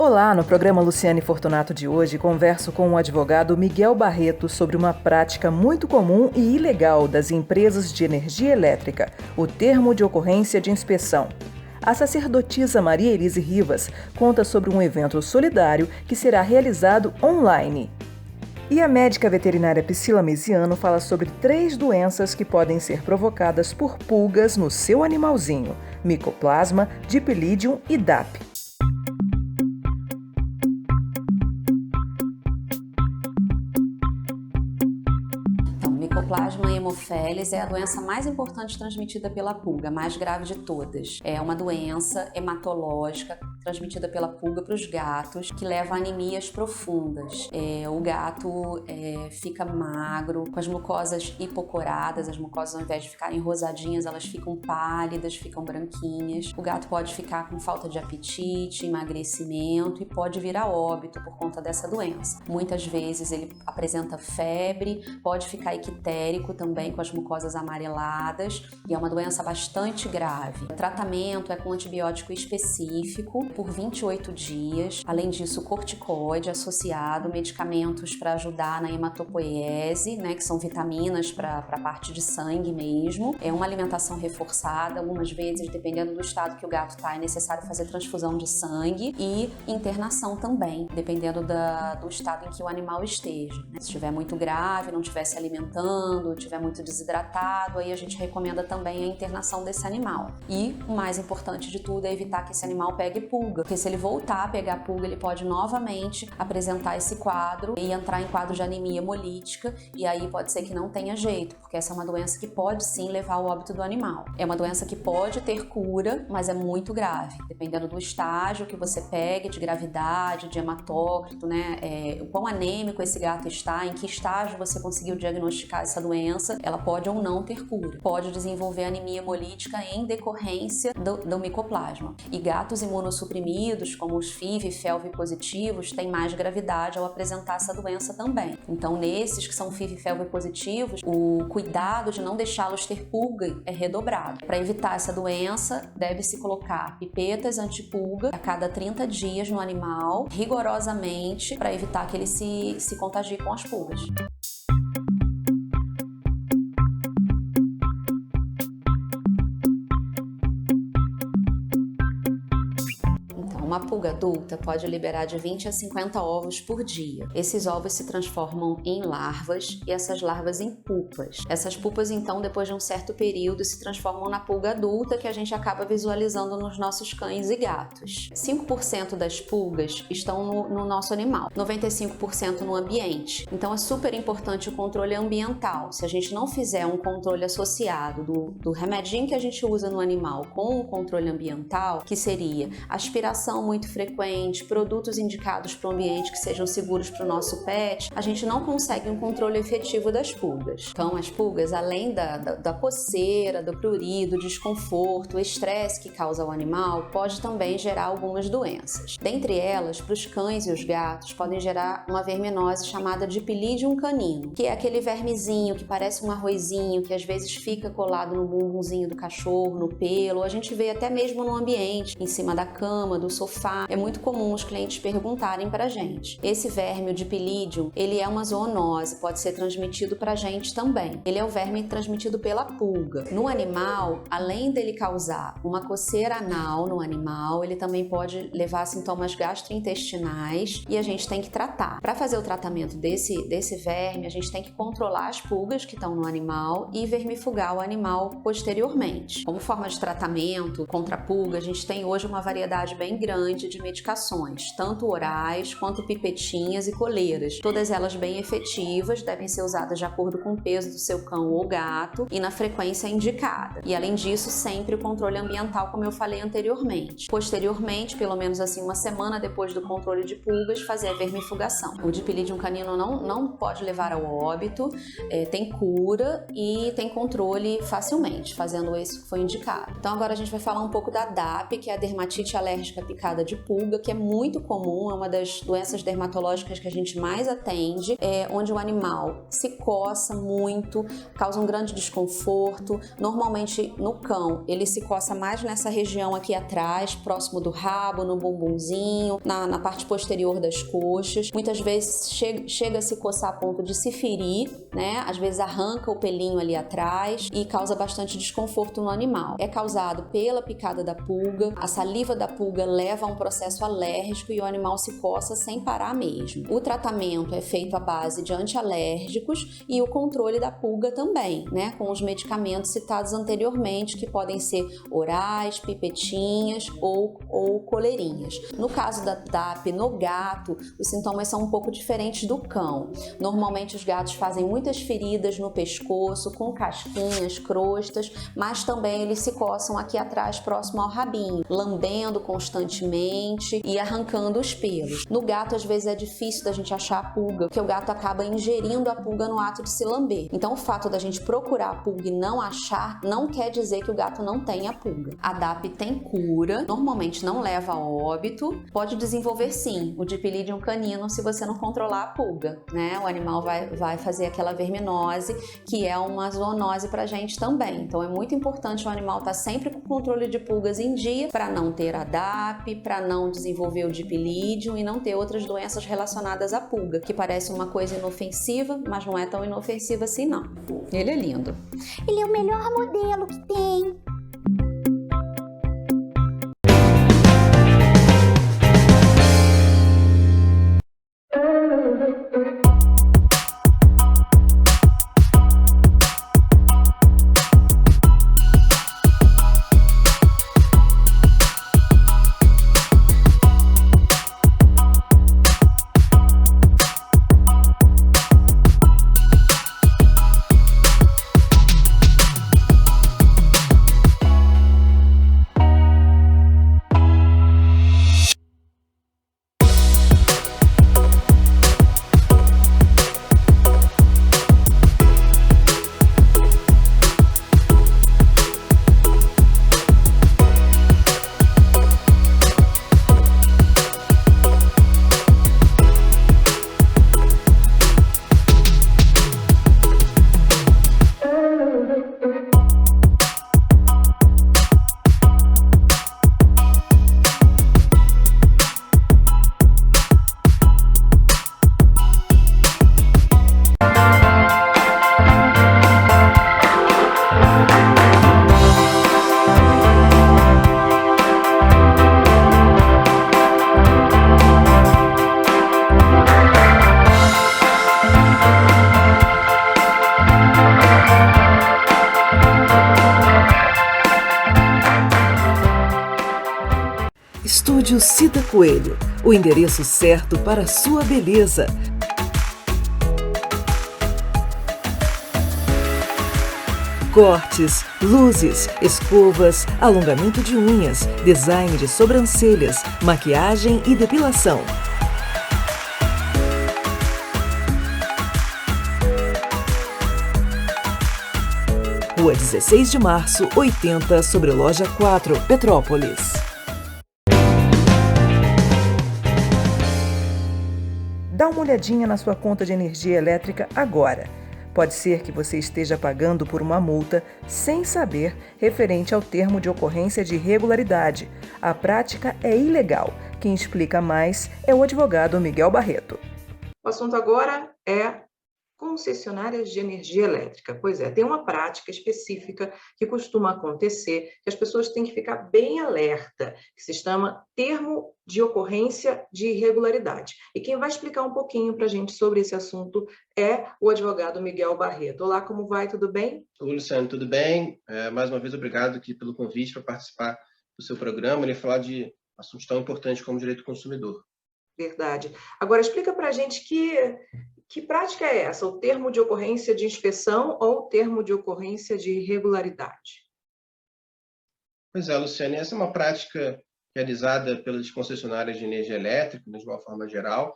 Olá, no programa Luciane Fortunato de hoje converso com o advogado Miguel Barreto sobre uma prática muito comum e ilegal das empresas de energia elétrica, o termo de ocorrência de inspeção. A sacerdotisa Maria Elise Rivas conta sobre um evento solidário que será realizado online. E a médica veterinária Priscila Mesiano fala sobre 3 doenças que podem ser provocadas por pulgas no seu animalzinho: Mycoplasma, Dipylidium e DAP. Mycoplasma haemophilus é a doença mais importante transmitida pela pulga, a mais grave de todas. É uma doença hematológica transmitida pela pulga para os gatos, que leva a anemias profundas. O gato fica magro, com as mucosas hipocoradas, as mucosas ao invés de ficarem rosadinhas, elas ficam pálidas, ficam branquinhas. O gato pode ficar com falta de apetite, emagrecimento e pode vir a óbito por conta dessa doença. Muitas vezes ele apresenta febre, pode ficar ictérico também com as mucosas amareladas e é uma doença bastante grave. O tratamento é com antibiótico específico por 28 dias. Além disso, corticoide associado, medicamentos para ajudar na hematopoiese, que são vitaminas para a parte de sangue mesmo. É uma alimentação reforçada, algumas vezes, dependendo do estado que o gato está, é necessário fazer transfusão de sangue e internação também, dependendo do estado em que o animal esteja. Se estiver muito grave, não estiver se alimentando, estiver muito desidratado, aí a gente recomenda também a internação desse animal. E o mais importante de tudo é evitar que esse animal pegue pulga, porque se ele voltar a pegar pulga, ele pode novamente apresentar esse quadro e entrar em quadro de anemia hemolítica, e aí pode ser que não tenha jeito, porque essa é uma doença que pode sim levar ao óbito do animal. É uma doença que pode ter cura, mas é muito grave, dependendo do estágio que você pegue, de gravidade, de hematócrito, o quão anêmico esse gato está, em que estágio você conseguiu diagnosticar essa doença, ela pode ou não ter cura. Pode desenvolver anemia hemolítica em decorrência do micoplasma. E gatos imunossuprimidos, como os FIV e FeLV positivos, têm mais gravidade ao apresentar essa doença também. Então, nesses que são FIV e FeLV positivos, o cuidado de não deixá-los ter pulga é redobrado. Para evitar essa doença, deve-se colocar pipetas antipulga a cada 30 dias no animal, rigorosamente, para evitar que ele se contagie com as pulgas. Uma pulga adulta pode liberar de 20 a 50 ovos por dia. Esses ovos se transformam em larvas e essas larvas em pupas. Essas pupas, então, depois de um certo período, se transformam na pulga adulta que a gente acaba visualizando nos nossos cães e gatos. 5% das pulgas estão no nosso animal, 95% no ambiente. Então, é super importante o controle ambiental. Se a gente não fizer um controle associado do remedinho que a gente usa no animal com o controle ambiental, que seria aspiração muito frequente, produtos indicados para o ambiente que sejam seguros para o nosso pet, a gente não consegue um controle efetivo das pulgas. Então, as pulgas, além da coceira, do prurido, desconforto, o estresse que causa ao animal, pode também gerar algumas doenças. Dentre elas, para os cães e os gatos, podem gerar uma verminose chamada Dipylidium canino, que é aquele vermezinho que parece um arrozinho, que às vezes fica colado no bumbumzinho do cachorro, no pelo, a gente vê até mesmo no ambiente, em cima da cama, do sofá. É muito comum os clientes perguntarem pra gente. Esse verme, o Dipylidium, ele é uma zoonose, pode ser transmitido pra gente também. Ele é o verme transmitido pela pulga. No animal, além dele causar uma coceira anal no animal, ele também pode levar a sintomas gastrointestinais e a gente tem que tratar. Para fazer o tratamento desse verme, a gente tem que controlar as pulgas que estão no animal e vermifugar o animal posteriormente. Como forma de tratamento contra a pulga, a gente tem hoje uma variedade bem grande de medicações, tanto orais quanto pipetinhas e coleiras. Todas elas bem efetivas, devem ser usadas de acordo com o peso do seu cão ou gato e na frequência indicada. E além disso, sempre o controle ambiental, como eu falei anteriormente. Posteriormente, pelo menos assim uma semana depois do controle de pulgas, fazer a vermifugação. O Dipylidium canino não pode levar ao óbito, tem cura e tem controle facilmente, fazendo isso que foi indicado. Então agora a gente vai falar um pouco da DAP, que é a dermatite alérgica picarosa picada de pulga, que é muito comum, é uma das doenças dermatológicas que a gente mais atende, onde o animal se coça muito, causa um grande desconforto. Normalmente no cão, ele se coça mais nessa região aqui atrás, próximo do rabo, no bumbumzinho, na parte posterior das coxas. Muitas vezes chega a se coçar a ponto de se ferir, né? Às vezes arranca o pelinho ali atrás e causa bastante desconforto no animal. É causado pela picada da pulga, a saliva da pulga leva a um processo alérgico e o animal se coça sem parar mesmo. O tratamento é feito à base de antialérgicos e o controle da pulga também, né? Com os medicamentos citados anteriormente, que podem ser orais, pipetinhas ou coleirinhas. No caso da DAP no gato, os sintomas são um pouco diferentes do cão. Normalmente os gatos fazem muitas feridas no pescoço, com casquinhas, crostas, mas também eles se coçam aqui atrás, próximo ao rabinho, lambendo constantemente e arrancando os pelos. No gato, às vezes, é difícil da gente achar a pulga, porque o gato acaba ingerindo a pulga no ato de se lamber. Então, o fato da gente procurar a pulga e não achar, não quer dizer que o gato não tenha pulga. A DAP tem cura, normalmente não leva a óbito, pode desenvolver sim o dipilídeo canino se você não controlar a pulga, né? O animal vai fazer aquela verminose, que é uma zoonose pra gente também. Então, é muito importante o animal estar sempre com o controle de pulgas em dia para não ter a DAP, para não desenvolver o dipilídeo e não ter outras doenças relacionadas à pulga, que parece uma coisa inofensiva, mas não é tão inofensiva assim não. Ele é lindo. Ele é o melhor modelo que tem. Estúdio Cida Coelho, o endereço certo para a sua beleza. Cortes, luzes, escovas, alongamento de unhas, design de sobrancelhas, maquiagem e depilação. Rua 16 de Março, 80, sobre Loja 4, Petrópolis. Dá uma olhadinha na sua conta de energia elétrica agora. Pode ser que você esteja pagando por uma multa sem saber, referente ao termo de ocorrência de irregularidade. A prática é ilegal. Quem explica mais é o advogado Miguel Barreto. O assunto agora é concessionárias de energia elétrica. Pois é, tem uma prática específica que costuma acontecer, que as pessoas têm que ficar bem alerta, que se chama termo de ocorrência de irregularidade. E quem vai explicar um pouquinho para a gente sobre esse assunto é o advogado Miguel Barreto. Olá, como vai? Tudo bem? Oi, Luciano, tudo bem? Mais uma vez, obrigado aqui pelo convite para participar do seu programa e falar de assuntos tão importantes como direito do consumidor. Verdade. Agora, explica para a gente que prática é essa? O termo de ocorrência de inspeção ou o termo de ocorrência de irregularidade? Pois é, Luciane, essa é uma prática realizada pelas concessionárias de energia elétrica, de uma forma geral,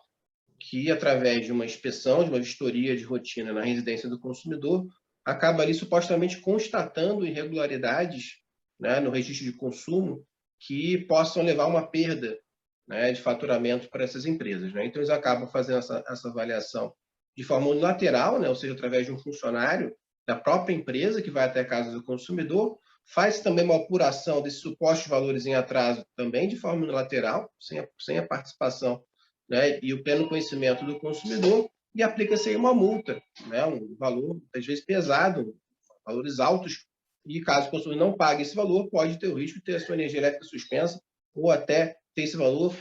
que, através de uma inspeção, de uma vistoria de rotina na residência do consumidor, acaba ali supostamente constatando irregularidades, né, no registro de consumo que possam levar a uma perda, né, de faturamento para essas empresas, né? Então, eles acabam fazendo essa avaliação de forma unilateral, né, ou seja, através de um funcionário da própria empresa que vai até a casa do consumidor, faz também uma apuração desses supostos valores em atraso também de forma unilateral, sem a participação, né, e o pleno conhecimento do consumidor, e aplica-se aí uma multa, né, um valor, às vezes, pesado, valores altos, e caso o consumidor não pague esse valor, pode ter o risco de ter a sua energia elétrica suspensa ou até ter esse valor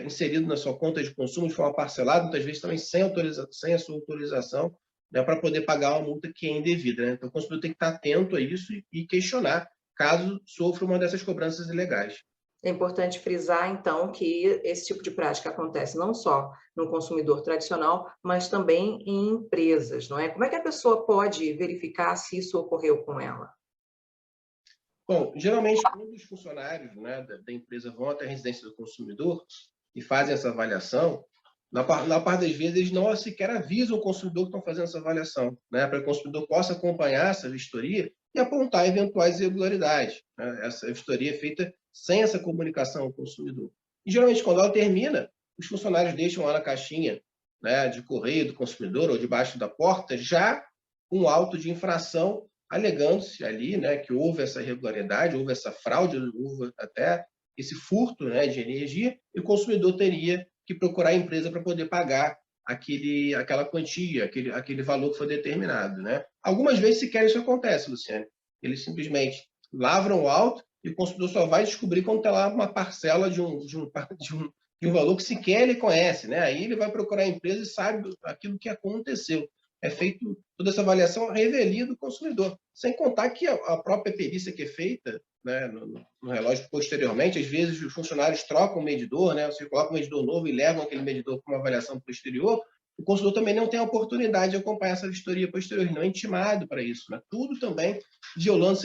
inserido na sua conta de consumo de forma parcelada, muitas vezes também sem a sua autorização, né, para poder pagar uma multa que é indevida, né? Então, o consumidor tem que estar atento a isso e questionar caso sofra uma dessas cobranças ilegais. É importante frisar, então, que esse tipo de prática acontece não só no consumidor tradicional, mas também em empresas, não é? Como é que a pessoa pode verificar se isso ocorreu com ela? Bom, geralmente, quando os funcionários, né, da empresa vão até a residência do consumidor e fazem essa avaliação, na parte das vezes, eles não sequer avisam o consumidor que estão fazendo essa avaliação, né, para que o consumidor possa acompanhar essa vistoria e apontar eventuais irregularidades, né? Essa vistoria é feita sem essa comunicação ao consumidor. E, geralmente, quando ela termina, os funcionários deixam lá na caixinha, né, de correio do consumidor ou debaixo da porta já um auto de infração alegando-se ali, né, que houve essa irregularidade, houve essa fraude, houve até esse furto, né, de energia, e o consumidor teria que procurar a empresa para poder pagar aquela quantia, aquele valor que foi determinado, né? Algumas vezes sequer isso acontece, Luciane. Eles simplesmente lavram o auto e o consumidor só vai descobrir quando está lá uma parcela de um valor que sequer ele conhece, né? Aí ele vai procurar a empresa e sabe aquilo que aconteceu. É feito toda essa avaliação à revelia do consumidor, sem contar que a própria perícia que é feita, né, no relógio posteriormente, às vezes os funcionários trocam o medidor, né, você coloca um medidor novo e levam aquele medidor para uma avaliação posterior, o consumidor também não tem a oportunidade de acompanhar essa vistoria posterior, ele não é intimado para isso, né? Tudo também violando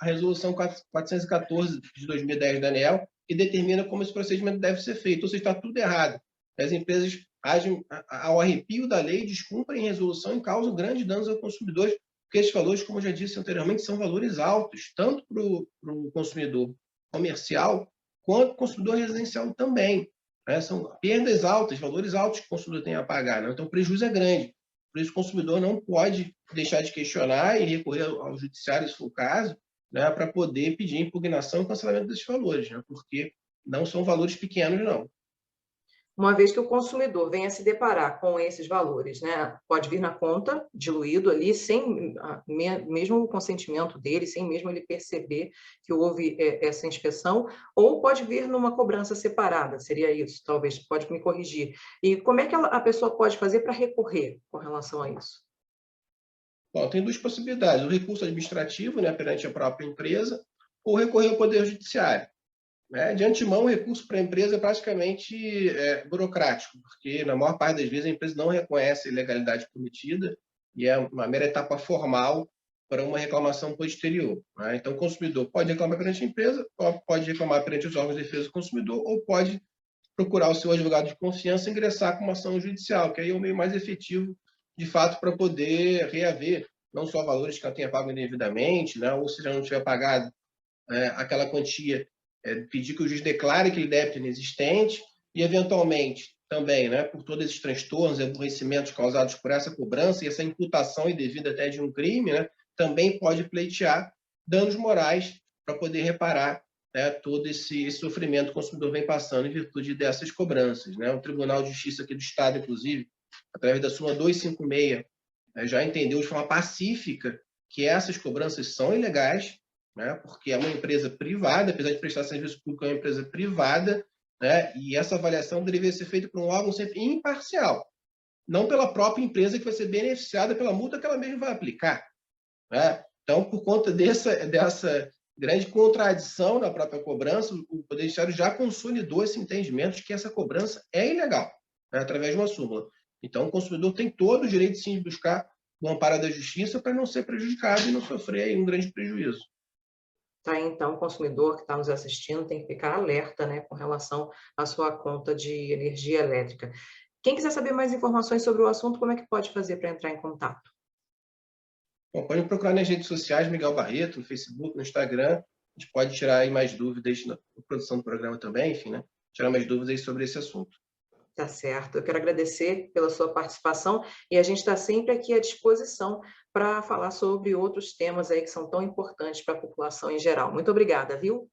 a resolução 414 de 2010 da ANEEL, que determina como esse procedimento deve ser feito, ou seja, está tudo errado. As empresas agem ao arrepio da lei, descumprem resolução e causam grandes danos aos consumidores, porque esses valores, como eu já disse anteriormente, são valores altos, tanto para o consumidor comercial, quanto para o consumidor residencial também, né? São perdas altas, valores altos que o consumidor tem a pagar, né? Então, o prejuízo é grande. Por isso, o consumidor não pode deixar de questionar e recorrer ao judiciário, se for o caso, né, para poder pedir impugnação e cancelamento desses valores, né? Porque não são valores pequenos, não. Uma vez que o consumidor venha se deparar com esses valores, né, pode vir na conta, diluído ali, sem mesmo o consentimento dele, sem mesmo ele perceber que houve essa inspeção, ou pode vir numa cobrança separada, seria isso, talvez, pode me corrigir. E como é que a pessoa pode fazer para recorrer com relação a isso? Bom, tem duas possibilidades, o recurso administrativo, né, perante a própria empresa, ou recorrer ao Poder Judiciário. Né? De antemão, o recurso para a empresa é praticamente burocrático, porque na maior parte das vezes a empresa não reconhece a ilegalidade cometida e é uma mera etapa formal para uma reclamação posterior. Né? Então, o consumidor pode reclamar perante a empresa, pode reclamar perante os órgãos de defesa do consumidor ou pode procurar o seu advogado de confiança e ingressar com uma ação judicial, que aí é o meio mais efetivo, de fato, para poder reaver não só valores que ela tenha pago indevidamente, né? Ou se já não tiver pagado aquela quantia, pedir que o juiz declare aquele débito inexistente e, eventualmente, também, né, por todos esses transtornos e aborrecimentos causados por essa cobrança e essa imputação indevida até de um crime, né, também pode pleitear danos morais para poder reparar, né, todo esse sofrimento que o consumidor vem passando em virtude dessas cobranças. Né? O Tribunal de Justiça aqui do Estado, inclusive, através da súmula 256, já entendeu de forma pacífica que essas cobranças são ilegais, né, porque é uma empresa privada, apesar de prestar serviço público, é uma empresa privada, né, e essa avaliação deveria ser feita por um órgão sempre imparcial, não pela própria empresa que vai ser beneficiada pela multa que ela mesma vai aplicar. Né? Então, por conta dessa grande contradição na própria cobrança, o Poder Judiciário já consolidou esse entendimento de que essa cobrança é ilegal, né, através de uma súmula. Então, o consumidor tem todo o direito, sim, de buscar o amparo da justiça para não ser prejudicado e não sofrer aí um grande prejuízo. Tá, então, o consumidor que está nos assistindo tem que ficar alerta, né, com relação à sua conta de energia elétrica. Quem quiser saber mais informações sobre o assunto, como é que pode fazer para entrar em contato? Bom, pode me procurar nas redes sociais, Miguel Barreto, no Facebook, no Instagram. gente pode tirar aí mais dúvidas na produção do programa também, enfim, né? Tirar mais dúvidas aí sobre esse assunto. Tá certo. Eu quero agradecer pela sua participação e a gente está sempre aqui à disposição para falar sobre outros temas aí que são tão importantes para a população em geral. Muito obrigada, viu?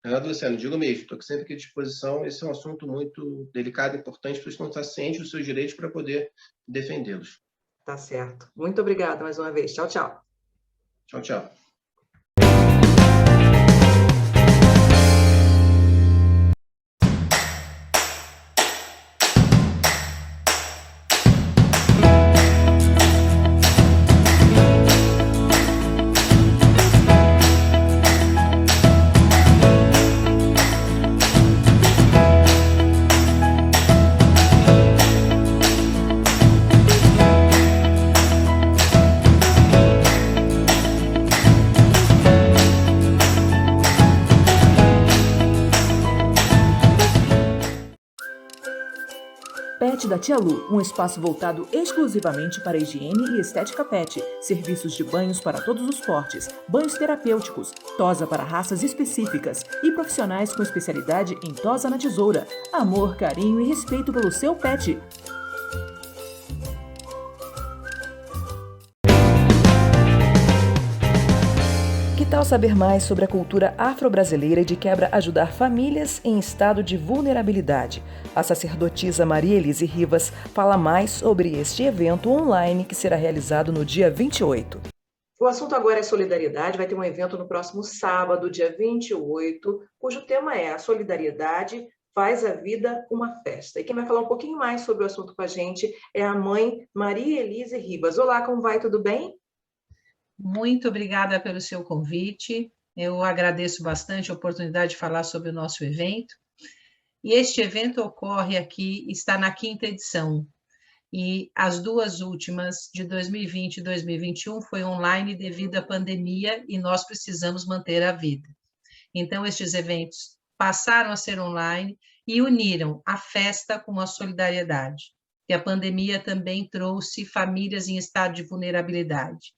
Renato, Luciano, digo mesmo, estou sempre aqui à disposição. Esse é um assunto muito delicado e importante, as pessoas estão estar cientes dos seus direitos para poder defendê-los. Tá certo. Muito obrigada mais uma vez. Tchau, tchau. Tchau, tchau. Pet da Tia Lu, um espaço voltado exclusivamente para higiene e estética pet, serviços de banhos para todos os portes, banhos terapêuticos, tosa para raças específicas e profissionais com especialidade em tosa na tesoura, amor, carinho e respeito pelo seu pet. Que tal saber mais sobre a cultura afro-brasileira e de quebra ajudar famílias em estado de vulnerabilidade? A sacerdotisa Maria Elise Rivas fala mais sobre este evento online que será realizado no dia 28. O assunto agora é solidariedade. Vai ter um evento no próximo sábado, dia 28, cujo tema é a solidariedade faz a vida uma festa. E quem vai falar um pouquinho mais sobre o assunto com a gente é a mãe Maria Elise Rivas. Olá, como vai? Tudo bem? Muito obrigada pelo seu convite. Eu agradeço bastante a oportunidade de falar sobre o nosso evento. E este evento ocorre aqui, está na 5ª edição. E as duas últimas, de 2020 e 2021, foi online devido à pandemia e nós precisamos manter a vida. Então, estes eventos passaram a ser online e uniram a festa com a solidariedade. E a pandemia também trouxe famílias em estado de vulnerabilidade.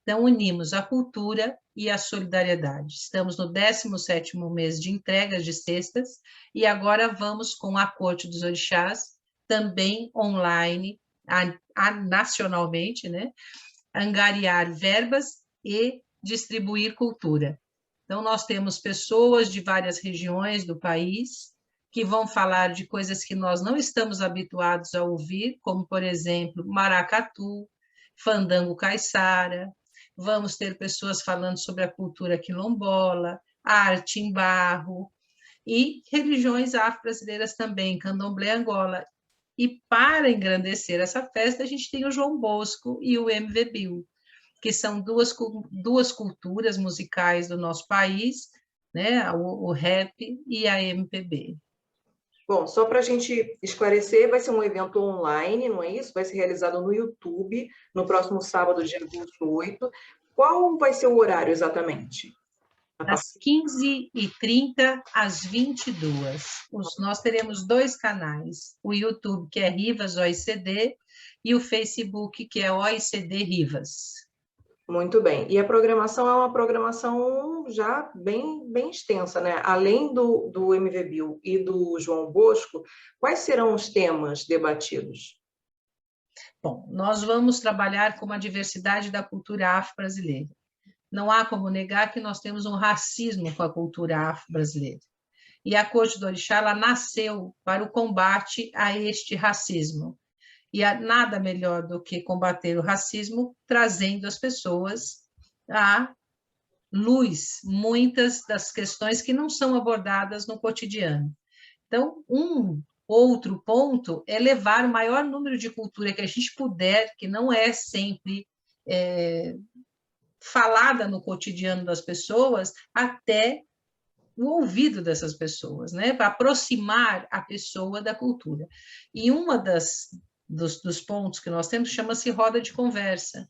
Então, unimos a cultura e a solidariedade. Estamos no 17º mês de entregas de cestas e agora vamos com a Corte dos Orixás, também online, nacionalmente, né? Angariar verbas e distribuir cultura. Então, nós temos pessoas de várias regiões do país que vão falar de coisas que nós não estamos habituados a ouvir, como, por exemplo, maracatu, fandango caiçara. Vamos ter pessoas falando sobre a cultura quilombola, arte em barro e religiões afro-brasileiras também, candomblé Angola. E para engrandecer essa festa, a gente tem o João Bosco e o MV que são duas culturas musicais do nosso país, né? O rap e a MPB. Bom, só para a gente esclarecer, vai ser um evento online, não é isso? Vai ser realizado no YouTube, no próximo sábado, dia 28. Qual vai ser o horário exatamente? Das 15h30 às 22h. Nós teremos 2 canais, o YouTube, que é Rivas OECD, e o Facebook, que é OECD Rivas. Muito bem. E a programação é uma programação já bem extensa, né? Além do MV e do João Bosco, quais serão os temas debatidos? Bom, nós vamos trabalhar com a diversidade da cultura afro-brasileira. Não há como negar que nós temos um racismo com a cultura afro-brasileira. E a Corte do Orixá, ela nasceu para o combate a este racismo. E nada melhor do que combater o racismo trazendo as pessoas à luz muitas das questões que não são abordadas no cotidiano. Então, um outro ponto é levar o maior número de cultura que a gente puder, que não é sempre falada no cotidiano das pessoas, até o ouvido dessas pessoas, né? Para aproximar a pessoa da cultura. E uma dos pontos que nós temos chama-se roda de conversa,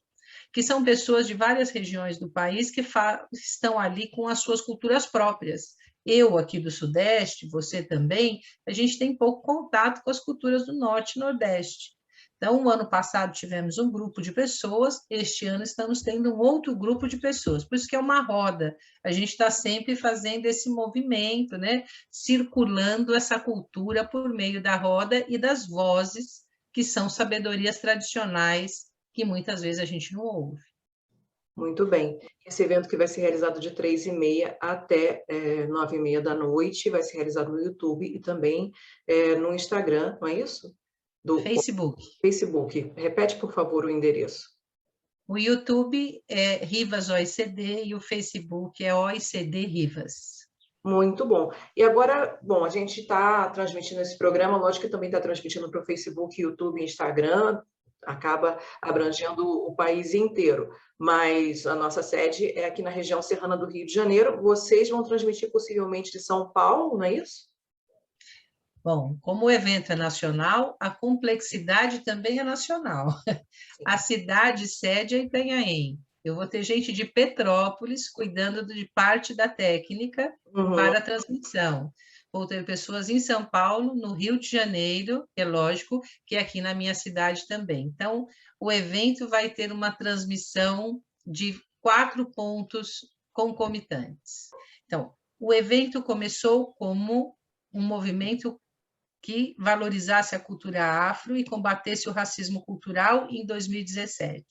que são pessoas de várias regiões do país que estão ali com as suas culturas próprias. Eu aqui do Sudeste, você também, a gente tem pouco contato com as culturas do Norte e Nordeste. Então, o ano passado tivemos um grupo de pessoas, este ano estamos tendo um outro grupo de pessoas, por isso que é uma roda, a gente está sempre fazendo esse movimento, né? Circulando essa cultura por meio da roda e das vozes, que são sabedorias tradicionais, que muitas vezes a gente não ouve. Muito bem. Esse evento que vai ser realizado de 3h30 até 9h30 da noite, vai ser realizado no YouTube e também no Instagram, não é isso? Do Facebook. Facebook. Repete, por favor, o endereço. O YouTube é Rivas OECD e o Facebook é OECD Rivas. Muito bom. E agora, bom, a gente está transmitindo esse programa, lógico que também está transmitindo para o Facebook, YouTube e Instagram, acaba abrangendo o país inteiro, mas a nossa sede é aqui na região serrana do Rio de Janeiro. Vocês vão transmitir possivelmente de São Paulo, não é isso? Bom, como o evento é nacional, a complexidade também é nacional. A cidade sede é Itanhaém. Eu vou ter gente de Petrópolis cuidando de parte da técnica para a transmissão. Vou ter pessoas em São Paulo, no Rio de Janeiro, é lógico, que é aqui na minha cidade também. Então, o evento vai ter uma transmissão de 4 pontos concomitantes. Então, o evento começou como um movimento que valorizasse a cultura afro e combatesse o racismo cultural em 2017.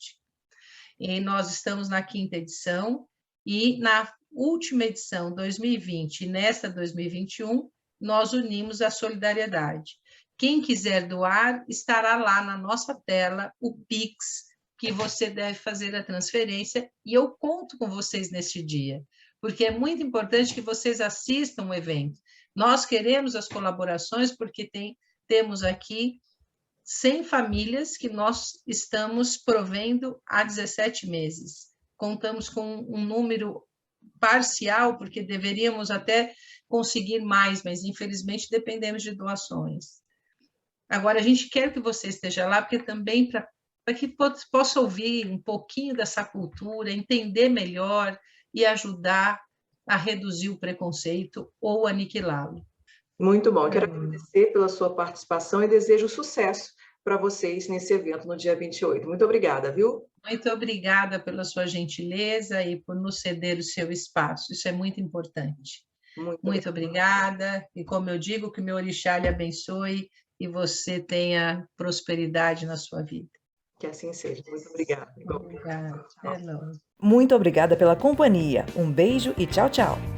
E nós estamos na 5ª edição, e na última edição, 2020, e nesta 2021, nós unimos a solidariedade. Quem quiser doar, estará lá na nossa tela o Pix, que você deve fazer a transferência, e eu conto com vocês neste dia, porque é muito importante que vocês assistam o evento. Nós queremos as colaborações, porque temos aqui 100 famílias que nós estamos provendo há 17 meses. Contamos com um número parcial, porque deveríamos até conseguir mais, mas infelizmente dependemos de doações. Agora, a gente quer que você esteja lá, porque também para que possa ouvir um pouquinho dessa cultura, entender melhor e ajudar a reduzir o preconceito ou aniquilá-lo. Muito bom. Quero agradecer pela sua participação e desejo sucesso para vocês nesse evento no dia 28. Muito obrigada, viu? Muito obrigada pela sua gentileza e por nos ceder o seu espaço. Isso é muito importante. Muito obrigada. E como eu digo, que o meu orixá lhe abençoe e você tenha prosperidade na sua vida. Que assim seja. Muito obrigada. Obrigada. Até logo. Muito obrigada pela companhia. Um beijo e tchau, tchau.